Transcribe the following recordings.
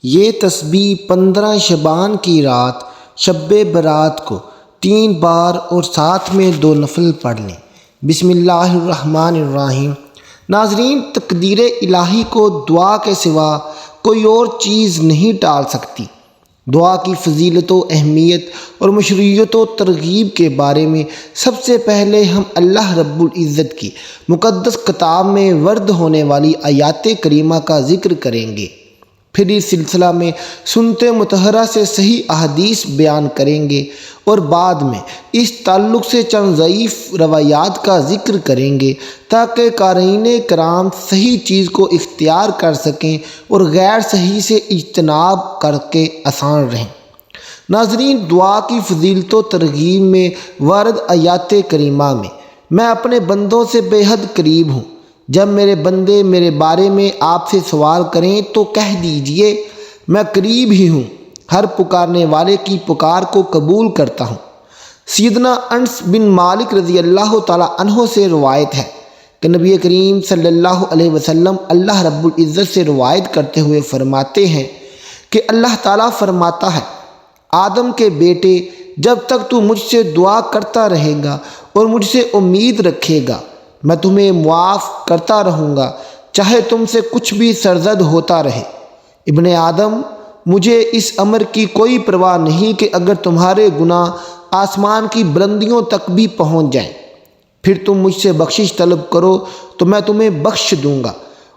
یہ تسبیح 15 شعبان کی رات شب برات کو 3 بار اور ساتھ میں 2 نفل پڑھ لیں۔ بسم اللہ الرحمن الرحیم۔ ناظرین، تقدیر الہی کو دعا کے سوا کوئی اور چیز نہیں ٹال سکتی۔ دعا کی فضیلت و اہمیت اور مشروعیت و ترغیب کے بارے میں سب سے پہلے ہم اللہ رب العزت کی مقدس کتاب میں ورد ہونے والی آیات کریمہ کا ذکر کریں گے، پھر اس سلسلہ میں سنت مطہرہ سے صحیح احادیث بیان کریں گے اور بعد میں اس تعلق سے چند ضعیف روایات کا ذکر کریں گے تاکہ قارئین کرام صحیح چیز کو اختیار کر سکیں اور غیر صحیح سے اجتناب کر کے آسان رہیں۔ ناظرین، دعا کی فضیلت و ترغیب میں وارد آیات کریمہ میں اپنے بندوں سے بے حد قریب ہوں۔ جب میرے بندے میرے بارے میں آپ سے سوال کریں تو کہہ دیجئے میں قریب ہی ہوں، ہر پکارنے والے کی پکار کو قبول کرتا ہوں۔ سیدنا انس بن مالک رضی اللہ تعالیٰ عنہ سے روایت ہے کہ نبی کریم صلی اللہ علیہ وسلم اللہ رب العزت سے روایت کرتے ہوئے فرماتے ہیں کہ اللہ تعالیٰ فرماتا ہے، آدم کے بیٹے، جب تک تو مجھ سے دعا کرتا رہے گا اور مجھ سے امید رکھے گا، میں تمہیں معاف کرتا رہوں گا، چاہے تم سے کچھ بھی سرزد ہوتا رہے۔ ابن آدم، مجھے اس امر کی کوئی پرواہ نہیں کہ اگر تمہارے گناہ آسمان کی بلندیوں تک بھی پہنچ جائیں، پھر تم مجھ سے بخشش طلب کرو تو میں تمہیں بخش دوں گا،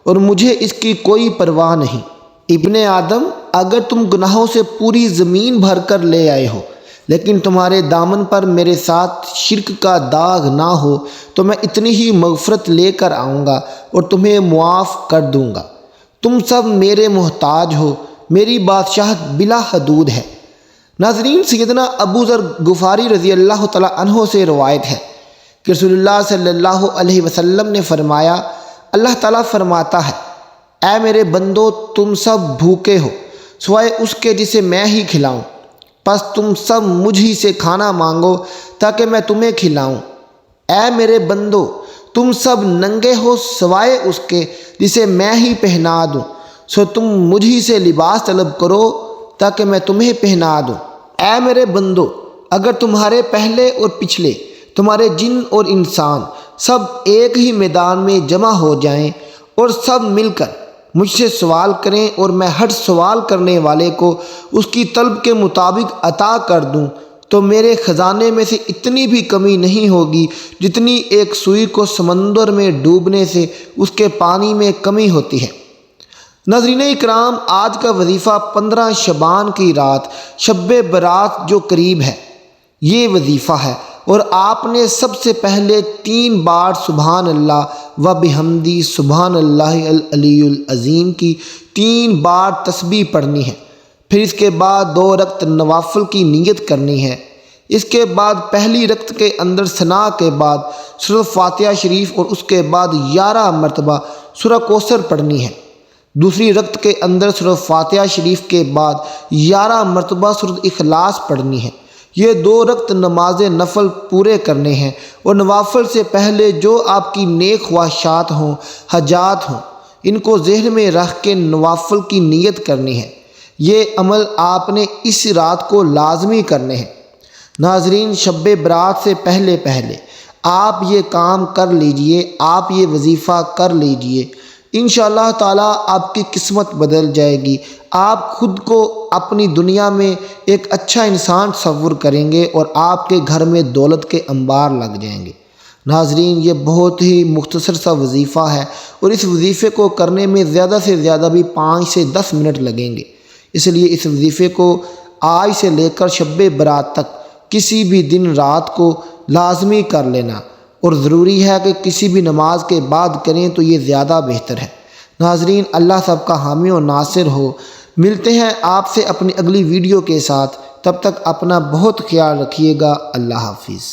اور مجھے اس کی کوئی پرواہ نہیں۔ ابن آدم، اگر تم گناہوں سے پوری زمین بھر کر لے آئے ہو لیکن تمہارے دامن پر میرے ساتھ شرک کا داغ نہ ہو تو میں اتنی ہی مغفرت لے کر آؤں گا اور تمہیں معاف کر دوں گا۔ تم سب میرے محتاج ہو، میری بادشاہت بلا حدود ہے۔ ناظرین، سیدنا ابو ذر غفاری رضی اللہ تعالیٰ عنہ سے روایت ہے کہ رسول اللہ صلی اللہ علیہ وسلم نے فرمایا، اللہ تعالیٰ فرماتا ہے، اے میرے بندو، تم سب بھوکے ہو سوائے اس کے جسے میں ہی کھلاؤں، پس تم سب مجھ ہی سے کھانا مانگو تاکہ میں تمہیں کھلاؤں۔ اے میرے بندو، تم سب ننگے ہو سوائے اس کے جسے میں ہی پہنا دوں، سو تم مجھ ہی سے لباس طلب کرو تاکہ میں تمہیں پہنا دوں۔ اے میرے بندو، اگر تمہارے پہلے اور پچھلے، تمہارے جن اور انسان سب ایک ہی میدان میں جمع ہو جائیں اور سب مل کر مجھ سے سوال کریں اور میں ہر سوال کرنے والے کو اس کی طلب کے مطابق عطا کر دوں تو میرے خزانے میں سے اتنی بھی کمی نہیں ہوگی جتنی ایک سوئی کو سمندر میں ڈوبنے سے اس کے پانی میں کمی ہوتی ہے۔ ناظرین اکرام، آج کا وظیفہ 15 شعبان کی رات شب برات جو قریب ہے، یہ وظیفہ ہے، اور آپ نے سب سے پہلے 3 بار سبحان اللہ و بحمدی سبحان اللہ العلی العظیم کی 3 بار تسبیح پڑھنی ہے، پھر اس کے بعد 2 رکعت نوافل کی نیت کرنی ہے۔ اس کے بعد پہلی رکعت کے اندر ثنا کے بعد سورۃ فاتحہ شریف اور اس کے بعد 11 مرتبہ سورہ کوثر پڑھنی ہے۔ دوسری رکعت کے اندر سورۃ فاتحہ شریف کے بعد 11 مرتبہ سورۃ اخلاص پڑھنی ہے۔ یہ 2 رکعت نماز نفل پورے کرنے ہیں، اور نوافل سے پہلے جو آپ کی نیک خواہشات ہوں، حاجات ہوں، ان کو ذہن میں رکھ کے نوافل کی نیت کرنی ہے۔ یہ عمل آپ نے اس رات کو لازمی کرنے ہیں۔ ناظرین، شب برات سے پہلے آپ یہ کام کر لیجئے، آپ یہ وظیفہ کر لیجئے، انشاءاللہ تعالیٰ آپ کی قسمت بدل جائے گی۔ آپ خود کو اپنی دنیا میں ایک اچھا انسان تصور کریں گے اور آپ کے گھر میں دولت کے انبار لگ جائیں گے۔ ناظرین، یہ بہت ہی مختصر سا وظیفہ ہے اور اس وظیفے کو کرنے میں زیادہ سے زیادہ بھی 5 سے 10 منٹ لگیں گے، اس لیے اس وظیفے کو آج سے لے کر شب برات تک کسی بھی دن رات کو لازمی کر لینا، اور ضروری ہے کہ کسی بھی نماز کے بعد کریں تو یہ زیادہ بہتر ہے۔ ناظرین، اللہ سب کا حامی و ناصر ہو۔ ملتے ہیں آپ سے اپنی اگلی ویڈیو کے ساتھ، تب تک اپنا بہت خیال رکھیے گا۔ اللہ حافظ۔